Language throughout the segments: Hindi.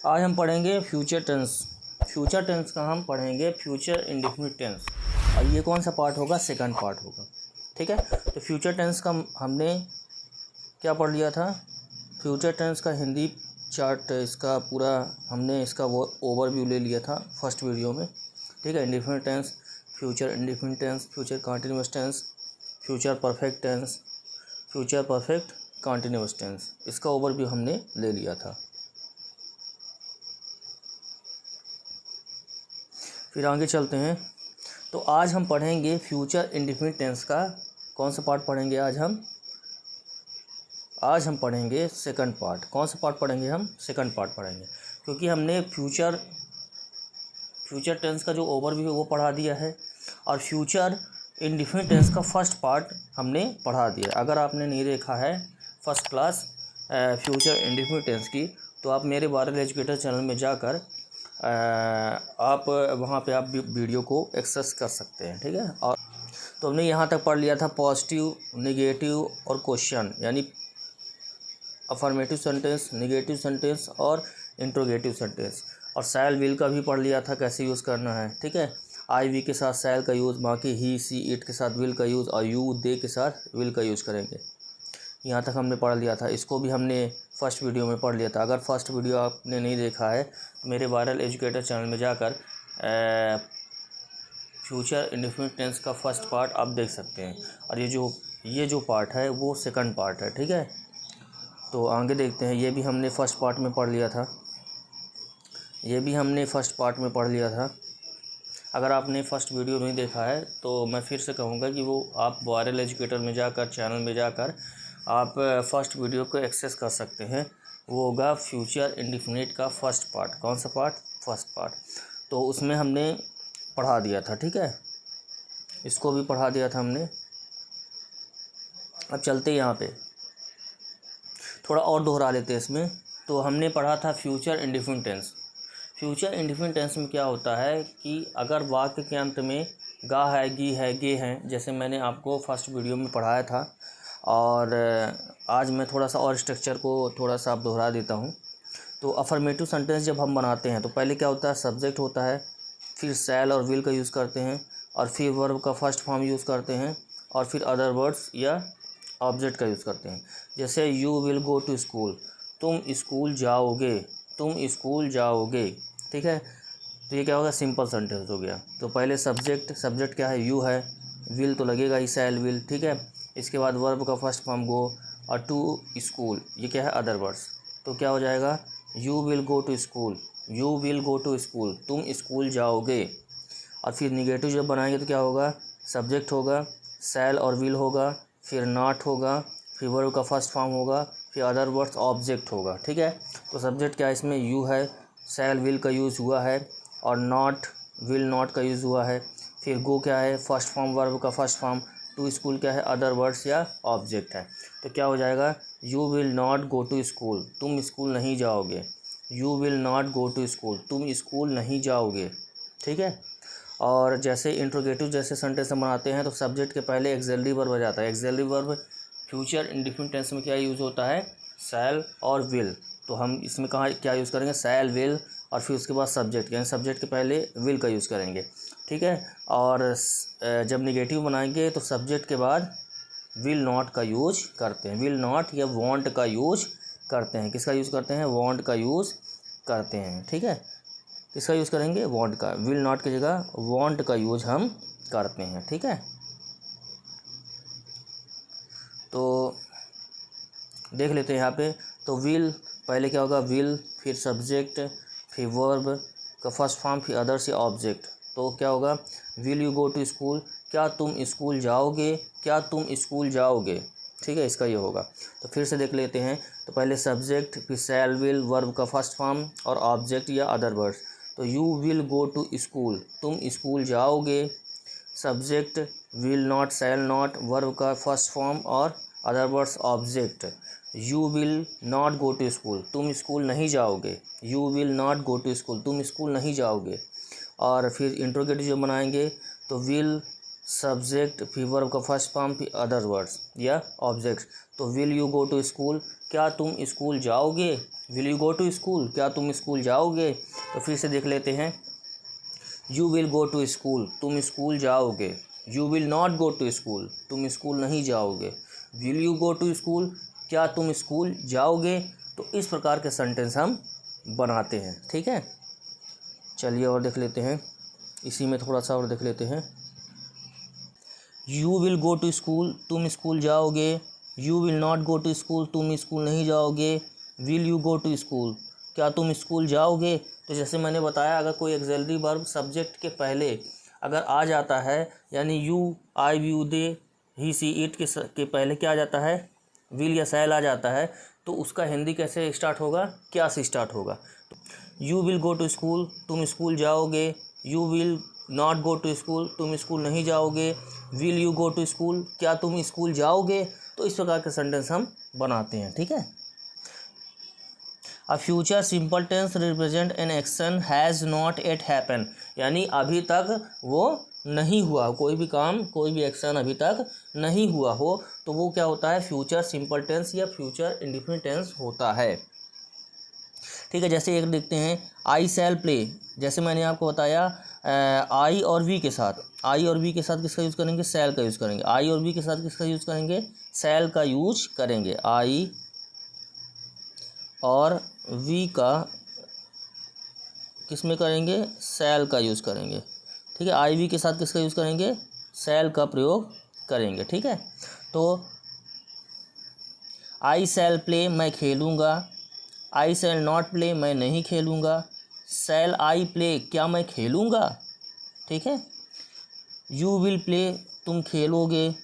आज हम पढ़ेंगे फ्यूचर टेंस। फ्यूचर टेंस का हम पढ़ेंगे फ्यूचर इंडेफिनिट टेंस, और ये कौन सा पार्ट होगा? सेकंड पार्ट होगा। ठीक है, तो फ्यूचर टेंस का हमने क्या पढ़ लिया था? फ्यूचर टेंस का हिंदी चार्ट, इसका पूरा हमने इसका वो ओवरव्यू ले लिया था फर्स्ट वीडियो में। ठीक है, indefinite tense, future indefinite tense, future continuous tense, future perfect tense, future perfect continuous tense, इसका ओवरव्यू हमने ले लिया था। फिर आगे चलते हैं। तो आज हम पढ़ेंगे फ्यूचर इंडेफिनिट टेंस का कौन सा पार्ट पढ़ेंगे? आज हम पढ़ेंगे सेकंड पार्ट। कौन सा पार्ट पढ़ेंगे? हम सेकंड पार्ट पढ़ेंगे, क्योंकि हमने फ्यूचर टेंस का जो ओवरव्यू है वो पढ़ा दिया है, और फ्यूचर इंडेफिनिट टेंस का फर्स्ट पार्ट हमने पढ़ा दिया। अगर आपने नहीं देखा है first class future indefinite tense की, तो आप मेरे वायरल एजुकेटर चैनल में जाकर आप वहाँ पे आप वीडियो को एक्सेस कर सकते हैं। ठीक है, और तो हमने यहाँ तक पढ़ लिया था पॉजिटिव, नेगेटिव और क्वेश्चन, यानी अफर्मेटिव सेंटेंस, नेगेटिव सेंटेंस और इंट्रोगेटिव सेंटेंस। और शैल विल का भी पढ़ लिया था कैसे यूज़ करना है। ठीक है, आई वी के साथ शैल का यूज़, बाकी ही सी इट के साथ विल का यूज़, और यू दे के साथ विल का यूज़ करेंगे। यहाँ तक हमने पढ़ लिया था। इसको भी हमने फर्स्ट वीडियो में पढ़ लिया था। अगर फर्स्ट वीडियो आपने नहीं देखा है तो मेरे वायरल एजुकेटर चैनल में जाकर फ्यूचर इंडेफिनिट टेंस का फर्स्ट पार्ट आप देख सकते हैं, और ये जो पार्ट है वो सेकंड पार्ट है। ठीक है, तो आगे देखते हैं। ये भी हमने फर्स्ट पार्ट में पढ़ लिया था। अगर आपने फर्स्ट वीडियो नहीं देखा है तो मैं फिर से कहूँगा कि वो आप वायरल एजुकेटर में जाकर, चैनल में जाकर आप फर्स्ट वीडियो को एक्सेस कर सकते हैं। वो होगा फ्यूचर इंडेफिनिट का फर्स्ट पार्ट। कौन सा पार्ट? First part. तो उसमें हमने पढ़ा दिया था। ठीक है, इसको भी पढ़ा दिया था हमने। अब चलते यहाँ पे थोड़ा और दोहरा लेते हैं इसमें। तो हमने पढ़ा था future indefinite tense. Future indefinite tense में क्या होता है कि अगर वाक्य के अंत में गा है, गी है, गे हैं, जैसे मैंने आपको फर्स्ट वीडियो में पढ़ाया था, और आज मैं थोड़ा सा और स्ट्रक्चर को थोड़ा सा आप दोहरा देता हूँ। तो अफर्मेटिव सेंटेंस जब हम बनाते हैं तो पहले क्या होता है? सब्जेक्ट होता है, फिर शैल और विल का यूज़ करते हैं, और फिर वर्ब का फर्स्ट फॉर्म यूज़ करते हैं, और फिर अदर वर्ड्स या ऑब्जेक्ट का यूज़ करते हैं। जैसे you will go to school, तुम स्कूल जाओगे। ठीक है, तो ये क्या होगा? सिंपल सेंटेंस हो गया। तो पहले सब्जेक्ट क्या है? यू है, विल तो लगेगा ही, शैल विल। ठीक है, इसके बाद वर्ब का फर्स्ट फॉर्म गो, और टू स्कूल ये क्या है? Other words. तो क्या हो जाएगा? You will go to school, तुम स्कूल जाओगे। और फिर निगेटिव जब बनाएंगे तो क्या होगा? सब्जेक्ट होगा, शैल और विल होगा, फिर नॉट होगा, फिर वर्ब का फर्स्ट फॉर्म होगा, फिर अदर वर्ड्स ऑब्जेक्ट होगा। ठीक है, तो सब्जेक्ट क्या है? इसमें यू है, शैल विल का यूज़ हुआ है, और नॉट विल नॉट का यूज़ हुआ है। फिर गो क्या है? फर्स्ट फॉर्म, वर्ब का फर्स्ट फॉर्म। टू स्कूल क्या है? अदर वर्ड्स या ऑब्जेक्ट है। तो क्या हो जाएगा? You will not go to school, तुम स्कूल नहीं जाओगे। You will not go to school, तुम स्कूल नहीं जाओगे। ठीक है, और जैसे इंट्रोगेटिव जैसे सेंटेंस हम बनाते हैं तो सब्जेक्ट के पहले एक्सिलरी वर्ब आ जाता है। Auxiliary verb future indefinite tense में क्या यूज़ होता है? शैल और विल। तो हम इसमें कहाँ क्या यूज़ करेंगे? शैल, विल, और फिर उसके बाद सब्जेक्ट, यानी सब्जेक्ट के पहले विल का यूज़ करेंगे। ठीक है, और जब निगेटिव बनाएंगे तो सब्जेक्ट के बाद विल नॉट का यूज करते हैं। विल नॉट या वांट का यूज करते हैं। किसका यूज़ करते हैं? वांट का यूज़ करते हैं। ठीक है, किसका यूज़ करेंगे? वांट का। विल नॉट की जगह वांट का यूज हम करते हैं। ठीक है, तो देख लेते हैं यहाँ पे। तो विल पहले क्या होगा? विल, फिर सब्जेक्ट, फिर वर्ब का फर्स्ट फॉर्म, फिर अदर्स या ऑब्जेक्ट। तो क्या होगा? Will you go to school, क्या तुम स्कूल जाओगे। ठीक है, इसका ये होगा। तो फिर से देख लेते हैं। तो पहले सब्जेक्ट, फिर शैल विल, वर्ब का फर्स्ट फॉर्म और ऑब्जेक्ट या अदर वर्ड्स। तो you will go to school, तुम स्कूल जाओगे। Subject will not, shall not, verb का फर्स्ट फॉर्म और other words object. You will not go to school, तुम स्कूल नहीं जाओगे। You will not go to school, तुम स्कूल नहीं जाओगे। और फिर इंट्रोगेटिव जो बनाएंगे तो विल, सब्जेक्ट, फिर वर्ब का फर्स्ट फॉर्म, फिर अदर वर्ड्स या ऑब्जेक्ट्स। तो will you go to school, क्या तुम स्कूल जाओगे, will you go to school, क्या तुम स्कूल जाओगे। तो फिर से देख लेते हैं, you will go to school, तुम स्कूल जाओगे। You will not go to school, तुम स्कूल नहीं जाओगे। Will you go to school, क्या तुम स्कूल जाओगे। तो इस प्रकार के सेंटेंस हम बनाते हैं, ठीक है। चलिए और देख लेते हैं, इसी में थोड़ा सा और देख लेते हैं। You will go to school, तुम स्कूल जाओगे। You will not go to school, तुम स्कूल नहीं जाओगे। Will you go to school, क्या तुम स्कूल जाओगे। तो जैसे मैंने बताया, अगर कोई एक्सिलरी वर्ब सब्जेक्ट के पहले अगर आ जाता है, यानी you, I, you, they, he, she, it के पहले क्या आ जाता है, विल या शैल आ जाता है, तो उसका हिंदी कैसे स्टार्ट होगा, क्या से स्टार्ट होगा। You will go to school, तुम स्कूल जाओगे। You will not go to school, तुम स्कूल नहीं जाओगे। Will you go to school, क्या तुम स्कूल जाओगे। तो इस प्रकार के सेंटेंस हम बनाते हैं, ठीक है। A future simple tense represent an action has not yet happen, यानी अभी तक वो नहीं हुआ, कोई भी काम, कोई भी एक्शन अभी तक नहीं हुआ हो, तो वो क्या होता है, फ्यूचर सिंपल टेंस या फ्यूचर इंडेफिनिट टेंस होता है, ठीक है। जैसे एक देखते हैं, आई शैल प्ले, जैसे मैंने आपको बताया आई और वी के साथ, आई और वी के साथ किसका यूज़ करेंगे, शैल का यूज़ करेंगे। आई और वी के साथ किसका यूज़ करेंगे, शैल का यूज करेंगे। आई और वी का किस में करेंगे, शैल का यूज़ करेंगे, ठीक है। आई वी के साथ किसका यूज़ करेंगे, शैल का प्रयोग करेंगे, ठीक है। तो आई शैल प्ले, मैं खेलूँगा। आई शैल नॉट प्ले, मैं नहीं खेलूँगा। शैल आई प्ले, क्या मैं खेलूँगा, ठीक है। यू विल प्ले, तुम खेलोगे।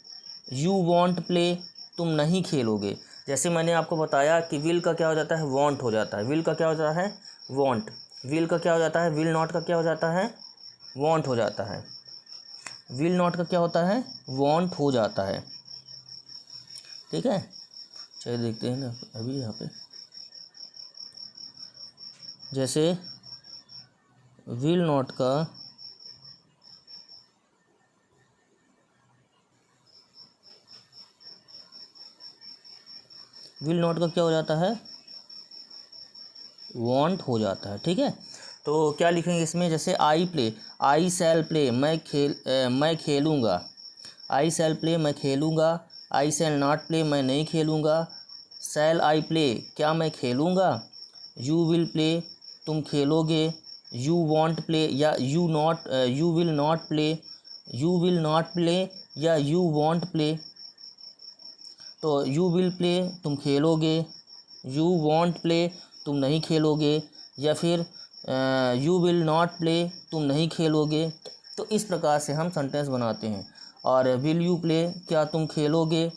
यू वॉन्ट प्ले, तुम नहीं खेलोगे। जैसे मैंने आपको बताया कि विल का क्या हो जाता है, वॉन्ट हो जाता है। विल का क्या हो जाता है, वॉन्ट। विल का क्या हो जाता है, विल नॉट का क्या हो जाता है, वॉन्ट हो जाता है। विल नॉट का क्या होता है, वॉन्ट हो जाता है, ठीक है। चलिए देखते हैं ना अभी यहाँ पे, जैसे विल नॉट का क्या हो जाता है, वांट हो जाता है, ठीक है। तो क्या लिखेंगे इसमें, जैसे I play, I shell play, मैं खेलूँगा। आई शैल प्ले, मैं खेलूँगा। आई शैल नॉट प्ले, मैं नहीं खेलूँगा। शैल आई प्ले, क्या मैं खेलूँगा। यू विल प्ले, तुम खेलोगे। यू वॉन्ट प्ले या you will not play, you will not play या यू वॉन्ट प्ले। तो यू विल प्ले, तुम खेलोगे। यू वॉन्ट प्ले, तुम नहीं खेलोगे। या फिर यू विल नॉट प्ले, तुम नहीं खेलोगे। तो इस प्रकार से हम सेंटेंस बनाते हैं। और विल यू प्ले, क्या तुम खेलोगे।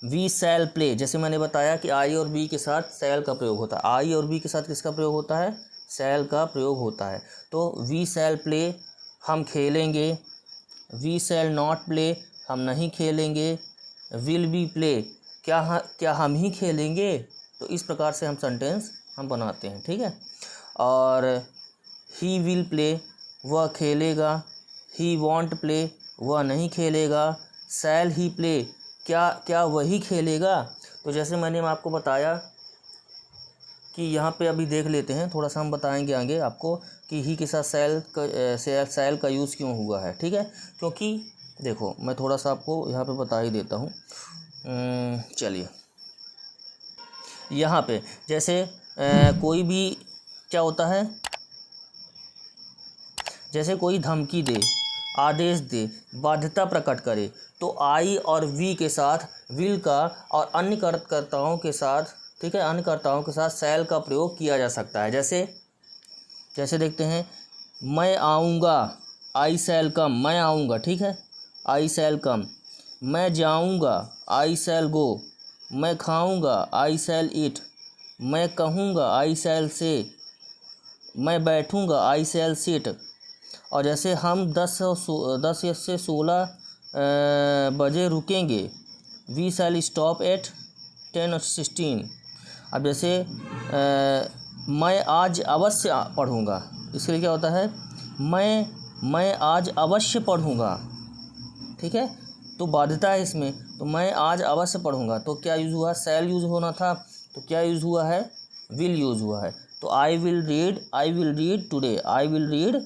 वी शैल प्ले, जैसे मैंने बताया कि आई और बी के साथ शैल का प्रयोग होता है। आई और बी के साथ किसका प्रयोग होता है, शैल का प्रयोग होता है। तो वी शैल प्ले, हम खेलेंगे। वी शैल नॉट प्ले, हम नहीं खेलेंगे। विल बी प्ले, क्या हम ही खेलेंगे। तो इस प्रकार से हम सेंटेंस हम बनाते हैं, ठीक है। और ही विल प्ले, वह खेलेगा। ही वॉन्ट प्ले, वह नहीं खेलेगा। शैल ही प्ले, क्या वही खेलेगा। तो जैसे मैंने आपको बताया कि यहाँ पे अभी देख लेते हैं, थोड़ा सा हम बताएंगे आगे आपको कि ही के साथ शैल का यूज़ क्यों हुआ है, ठीक है। क्योंकि देखो, मैं थोड़ा सा आपको यहाँ पे बता ही देता हूँ। चलिए, यहाँ पे जैसे कोई भी क्या होता है, जैसे कोई धमकी दे, आदेश दे, बाध्यता प्रकट करे, तो आई और वी के साथ विल का और अन्य कर्ताओं के साथ, ठीक है, अन्य कर्ताओं के साथ शैल का प्रयोग किया जा सकता है। जैसे देखते हैं, मैं आऊँगा, आई शैल कम, मैं आऊँगा, ठीक है, आई शैल कम। मैं जाऊँगा, आई शैल गो। मैं खाऊँगा, आई शैल ईट। मैं कहूँगा, आई शैल से। मैं बैठूँगा, आई शैल सिट। और जैसे हम 10 से 16 बजे रुकेंगे, वी शैल स्टॉप एट 10 और 16। अब जैसे मैं आज अवश्य पढ़ूँगा, इसके लिए क्या होता है, मैं आज अवश्य पढ़ूँगा, ठीक है। तो बाध्यता है इसमें, तो मैं आज अवश्य पढ़ूंगा, तो क्या यूज़ हुआ, शैल यूज़ होना था, तो क्या यूज़ हुआ है, विल यूज़ हुआ है। तो I will read today, I will read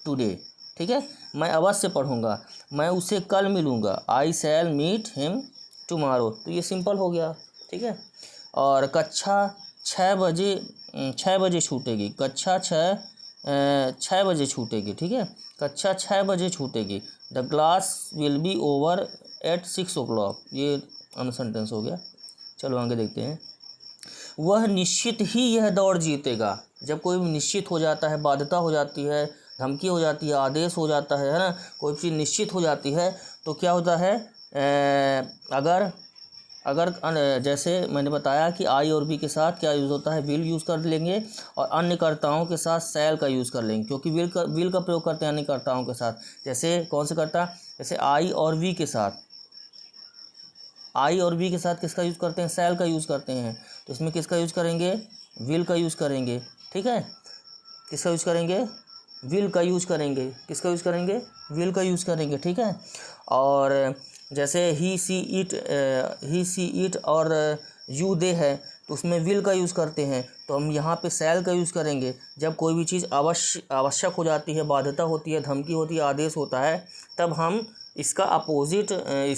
today, ठीक है। मैं अवश्य पढ़ूंगा, मैं उसे कल मिलूंगा, आई शैल मीट हिम टुमारो। तो ये सिंपल हो गया, ठीक है। और कक्षा 6 बजे छूटेगी, कक्षा 6 बजे छूटेगी, ठीक है। कक्षा 6 बजे छूटेगी। The class will be over at 6 o'clock। ये अनसेंटेंस हो गया। चलो आगे देखते हैं। वह निश्चित ही यह दौड़ जीतेगा। जब कोई भी निश्चित हो जाता है, बाध्यता हो जाती है, धमकी हो जाती है, आदेश हो जाता है ना, कोई चीज़ निश्चित हो जाती है तो क्या होता है, अगर अगर जैसे मैंने बताया कि आई और बी के साथ क्या यूज़ होता है, विल यूज़ कर लेंगे, और अन्य कर्ताओं के साथ शैल का यूज़ कर लेंगे, क्योंकि विल का प्रयोग करते हैं अन्य कर्ताओं के साथ। जैसे कौन से कर्ता, जैसे आई और वी के साथ, आई और बी के साथ किसका यूज़ करते हैं, शैल का यूज़ करते हैं। तो इसमें किसका यूज़ करेंगे, विल का यूज़ करेंगे, ठीक है। किसका यूज़ करेंगे, विल का यूज़ करेंगे, किसका यूज़ करेंगे, विल का यूज़ करेंगे, ठीक है। और जैसे ही सी इट और यू दे है, तो उसमें विल का यूज़ करते हैं, तो हम यहाँ पे शैल का यूज़ करेंगे। जब कोई भी चीज़ आवश्यक हो जाती है, बाध्यता होती है, धमकी होती है, आदेश होता है, तब हम इसका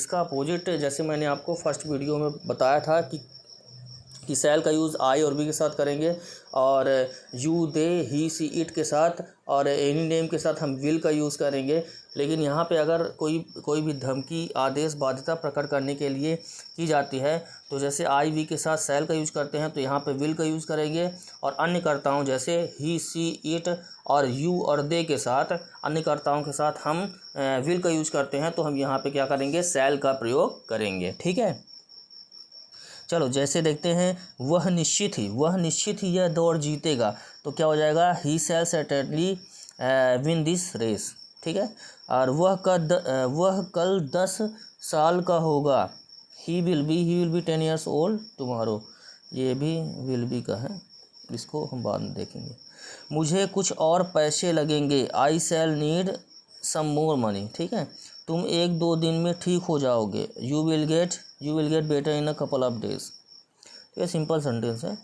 अपोजिट जैसे मैंने आपको फर्स्ट वीडियो में बताया था कि शैल का यूज़ आई और बी के साथ करेंगे, और you they he she it के साथ और एनी नेम के साथ हम विल का यूज़ करेंगे। लेकिन यहाँ पे अगर कोई भी धमकी, आदेश, बाध्यता प्रकट करने के लिए की जाती है, तो जैसे आई वी के साथ शैल का यूज़ करते हैं, तो यहाँ पे विल का यूज़ करेंगे। और अन्य कर्ताओं जैसे ही सी इट और यू और दे के साथ, अन्य कर्ताओं के साथ हम विल का यूज़ करते हैं, तो हम यहाँ पे क्या करेंगे, शैल का प्रयोग करेंगे, ठीक है। चलो जैसे देखते हैं, वह निश्चित ही यह दौड़ जीतेगा, तो क्या हो जाएगा, ही शैल सर्टेनली विन दिस रेस, ठीक है। और वह कल 10 साल का होगा, he will be 10 years old tomorrow. ये भी विल बी का है, इसको हम बाद में देखेंगे। मुझे कुछ और पैसे लगेंगे, आई शैल नीड सम मोर मनी, ठीक है। तुम 1-2 दिन में ठीक हो जाओगे, you will get better in a couple of days. ये सिंपल सेंटेंस है।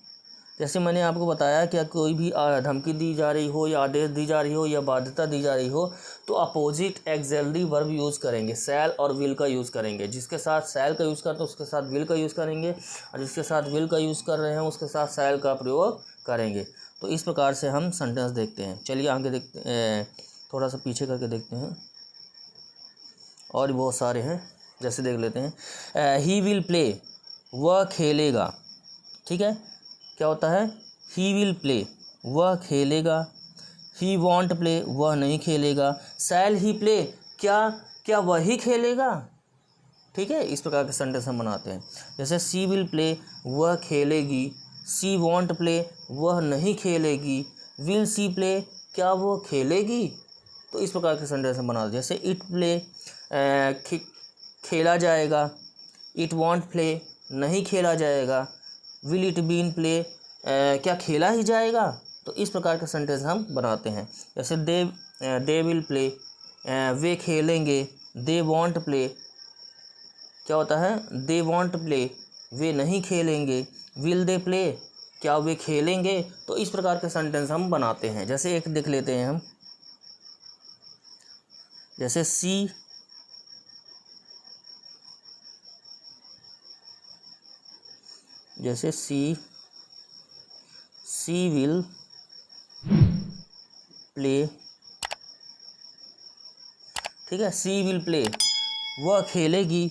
जैसे मैंने आपको बताया कि कोई भी धमकी दी जा रही हो, या आदेश दी जा रही हो, या बाध्यता दी जा रही हो, तो अपोजिट एक्सिलरी वर्ब यूज़ करेंगे, शैल और विल का यूज़ करेंगे। जिसके साथ शैल का यूज़ करते हैं उसके साथ विल का यूज़ करेंगे, और जिसके साथ विल का यूज़ कर रहे हैं उसके साथ शैल का प्रयोग करेंगे। तो इस प्रकार से हम सेंटेंस देखते हैं। चलिए आगे देखते, थोड़ा सा पीछे करके देखते हैं, और भी बहुत सारे हैं। जैसे देख लेते हैं, ही विल प्ले, वह खेलेगा, ठीक है। क्या होता है, ही विल प्ले, वह खेलेगा। ही वॉन्ट प्ले, वह नहीं खेलेगा। शैल ही प्ले, क्या वही खेलेगा, ठीक है। इस प्रकार के सेंटेंस हम बनाते हैं। जैसे सी विल प्ले, वह खेलेगी। सी वॉन्ट प्ले, वह नहीं खेलेगी। विल सी प्ले, क्या वो खेलेगी। तो इस प्रकार के सेंटेंस हम बनाते हैं। जैसे इट प्ले, खेला जाएगा। इट वॉन्ट प्ले, नहीं खेला जाएगा। विल इट बीन प्ले, क्या खेला ही जाएगा। तो इस प्रकार के सेंटेंस हम बनाते हैं। जैसे दे विल प्ले, वे खेलेंगे। दे वॉन्ट प्ले, क्या होता है, दे वॉन्ट प्ले, वे नहीं खेलेंगे। विल दे प्ले, क्या वे खेलेंगे। तो इस प्रकार के सेंटेंस हम बनाते हैं। जैसे एक देख लेते हैं हम, जैसे सी विल प्ले, ठीक है। सी विल प्ले, वह खेलेगी।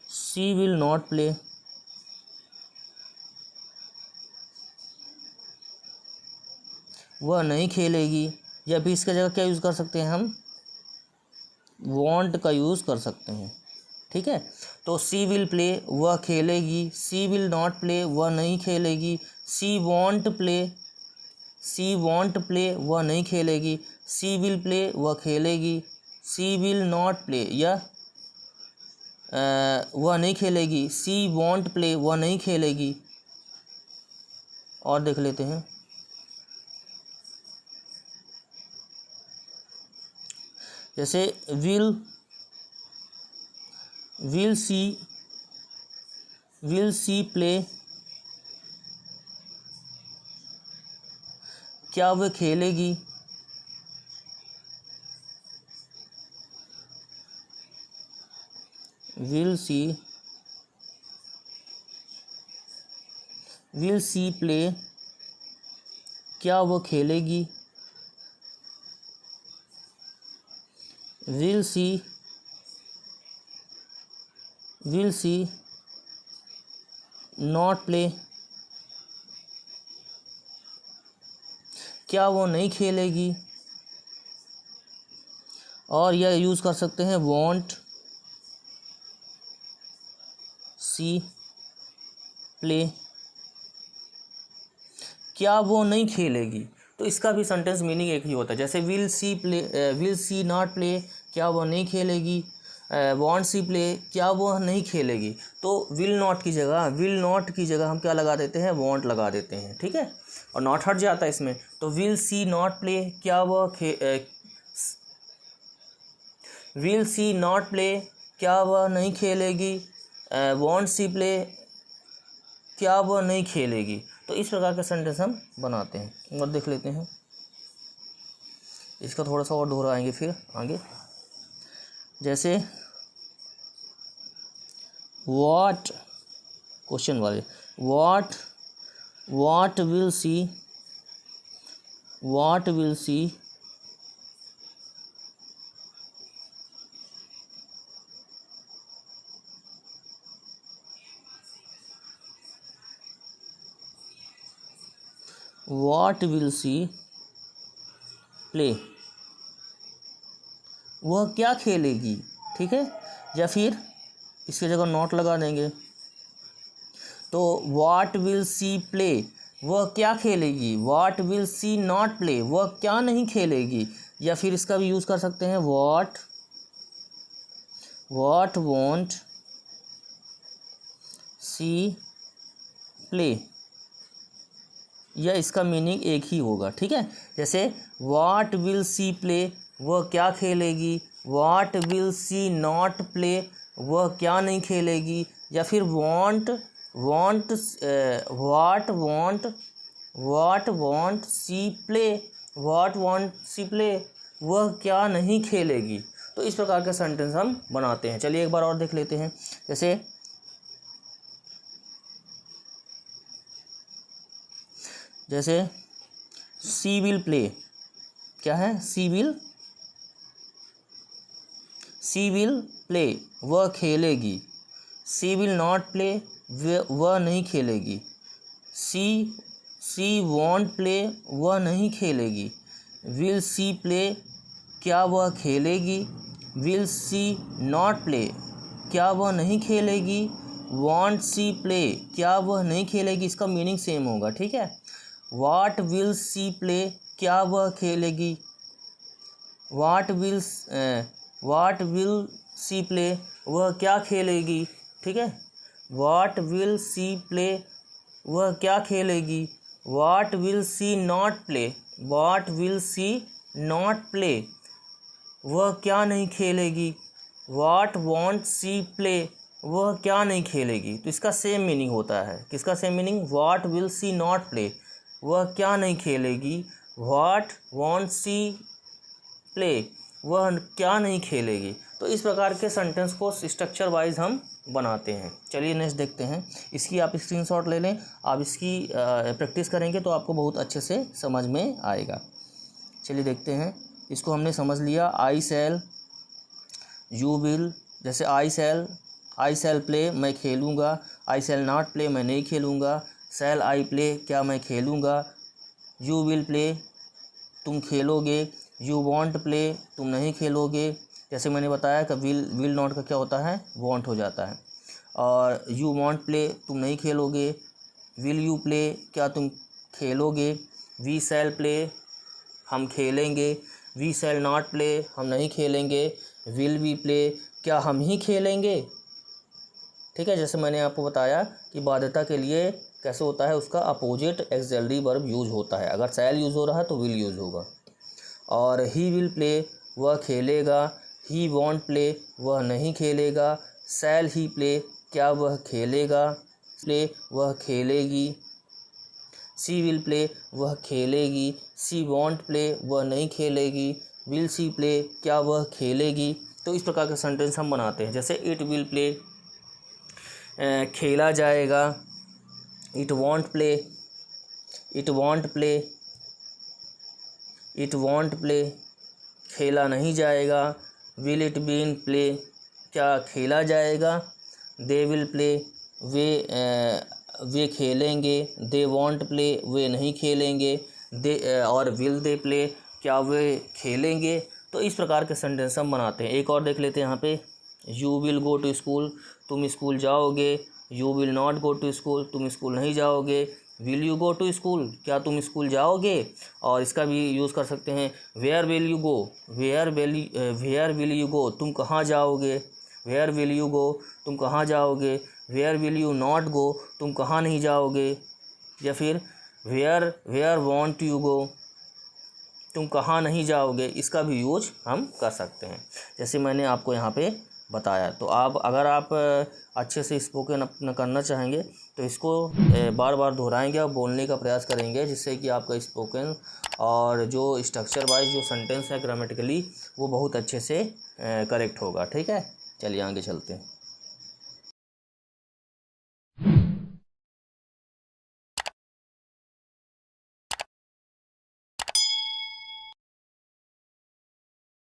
सी विल नॉट प्ले, वह नहीं खेलेगी। या फिर इसका जगह क्या यूज़ कर सकते हैं हम, वॉन्ट का यूज़ कर सकते हैं, ठीक है। तो सी विल प्ले, वह खेलेगी। सी विल नॉट प्ले, वह नहीं खेलेगी। सी वॉन्ट प्ले, वह नहीं खेलेगी। सी विल प्ले, वह खेलेगी। सी विल नॉट प्ले, या वह नहीं खेलेगी। सी वॉन्ट प्ले, वह नहीं खेलेगी। और देख लेते हैं, जैसे विल सी प्ले, क्या वह खेलेगी। विल सी प्ले, क्या वह खेलेगी। विल सी नॉट प्ले, क्या वो नहीं खेलेगी। और यह यूज़ कर सकते हैं वॉन्ट सी प्ले, क्या वो नहीं खेलेगी। तो इसका भी सेंटेंस मीनिंग एक ही होता है। जैसे विल सी नॉट प्ले, क्या वो नहीं खेलेगी। वॉन्ट सी प्ले, क्या वो नहीं खेलेगी। तो विल नॉट की जगह हम क्या लगा देते हैं, वॉन्ट लगा देते हैं, ठीक है, और नॉट हट जाता है इसमें। तो विल सी नॉट प्ले, क्या वह विल सी नॉट प्ले, क्या वह नहीं खेलेगी। वॉन्ट सी प्ले, क्या वह नहीं खेलेगी। तो इस प्रकार के सेंटेंस हम बनाते हैं। और देख लेते हैं, इसका थोड़ा सा और दोहराएंगे फिर आगे। जैसे व्हाट, क्वेश्चन वाले, what will see what will C play, वह क्या खेलेगी, ठीक है। या फिर इसकी जगह नॉट लगा देंगे। तो व्हाट विल सी प्ले, वह क्या खेलेगी। What will see not play, वह क्या नहीं खेलेगी। या फिर इसका भी यूज़ कर सकते हैं व्हाट वॉन्ट सी प्ले, या इसका मीनिंग एक ही होगा, ठीक है। जैसे व्हाट विल सी प्ले, वह क्या खेलेगी। What will see not play, वह क्या नहीं खेलेगी। या फिर व्हाट वॉन्ट सी प्ले, वह क्या नहीं खेलेगी। तो इस प्रकार के सेंटेंस हम बनाते हैं। चलिए एक बार और देख लेते हैं। जैसे सी विल प्ले, क्या है, सी विल प्ले, वह खेलेगी। सी विल नॉट प्ले, वह नहीं खेलेगी। सी वॉन्ट प्ले, वह नहीं खेलेगी। विल सी प्ले, क्या वह खेलेगी। विल सी नॉट प्ले, क्या वह नहीं खेलेगी। वॉन्ट सी प्ले, क्या वह नहीं खेलेगी। इसका मीनिंग सेम होगा, ठीक है। व्हाट विल सी प्ले, क्या वह खेलेगी। व्हाट विल सी प्ले, वह क्या खेलेगी, ठीक है। व्हाट विल सी प्ले, वह क्या खेलेगी। What will see not play, वह क्या नहीं खेलेगी। व्हाट वॉन्ट सी प्ले, वह क्या नहीं खेलेगी। तो इसका सेम मीनिंग होता है। किसका same meaning, what will see not play, वह क्या नहीं खेलेगी। व्हाट वॉन्ट सी प्ले, वह क्या नहीं खेलेगी। तो इस प्रकार के सेंटेंस को स्ट्रक्चर वाइज हम बनाते हैं। चलिए नेक्स्ट देखते हैं। इसकी आप स्क्रीनशॉट ले लें। आप इसकी प्रैक्टिस करेंगे तो आपको बहुत अच्छे से समझ में आएगा। चलिए देखते हैं। इसको हमने समझ लिया। आई शैल, यू विल। जैसे आई शैल प्ले, मैं खेलूँगा। आई शैल नॉट प्ले, मैं नहीं खेलूँगा। शैल आई प्ले, क्या मैं खेलूँगा। यू विल प्ले, तुम खेलोगे। यू वॉन्ट प्ले, तुम नहीं खेलोगे। जैसे मैंने बताया कि विल नॉट का क्या होता है, वॉन्ट हो जाता है। और यू वॉन्ट प्ले, तुम नहीं खेलोगे। विल यू प्ले, क्या तुम खेलोगे। वी शैल प्ले, हम खेलेंगे। वी शैल नॉट प्ले, हम नहीं खेलेंगे। विल वी प्ले, क्या हम ही खेलेंगे, ठीक है। जैसे मैंने आपको बताया कि बाध्यता के लिए कैसे होता है, उसका अपोजिट एक्सिलरी वर्ब यूज होता है। अगर शैल यूज़ हो रहा है तो विल यूज़ होगा। और ही विल प्ले, वह खेलेगा। ही वॉन्ट प्ले, वह नहीं खेलेगा। शैल ही प्ले, क्या वह खेलेगा। प्ले, वह खेलेगी। सी विल प्ले, वह खेलेगी। सी वॉन्ट प्ले, वह नहीं खेलेगी। विल सी प्ले, क्या वह खेलेगी। तो इस प्रकार के सेंटेंस हम बनाते हैं। जैसे इट विल प्ले, खेला जाएगा। It won't play, it won't play, it won't play, खेला नहीं जाएगा। विल इट बीन प्ले, क्या खेला जाएगा। दे विल प्ले, वे खेलेंगे। दे वॉन्ट प्ले, वे नहीं खेलेंगे। और विल दे प्ले, क्या वे खेलेंगे। तो इस प्रकार के सेंटेंस हम बनाते हैं। एक और देख लेते हैं यहाँ पे। You will go to school, तुम स्कूल जाओगे। You will not go to school, तुम स्कूल नहीं जाओगे। Will you go to school, क्या तुम स्कूल जाओगे। और इसका भी यूज़ कर सकते हैं। Where will you go, where will you go, तुम कहाँ जाओगे। वेयर विल यू गो, तुम कहाँ जाओगे। Where will you not go, तुम कहाँ नहीं जाओगे। या फिर वेयर वॉन्ट यू गो, तुम कहाँ नहीं जाओगे। इसका भी यूज हम कर सकते हैं, जैसे मैंने आपको यहाँ पे बताया। तो अगर आप अच्छे से स्पोकन अपना करना चाहेंगे तो इसको बार बार दोहराएंगे और बोलने का प्रयास करेंगे, जिससे कि आपका स्पोकन और जो स्ट्रक्चर वाइज जो सेंटेंस है ग्रामेटिकली वो बहुत अच्छे से करेक्ट होगा। ठीक है, चलिए आगे चलते हैं।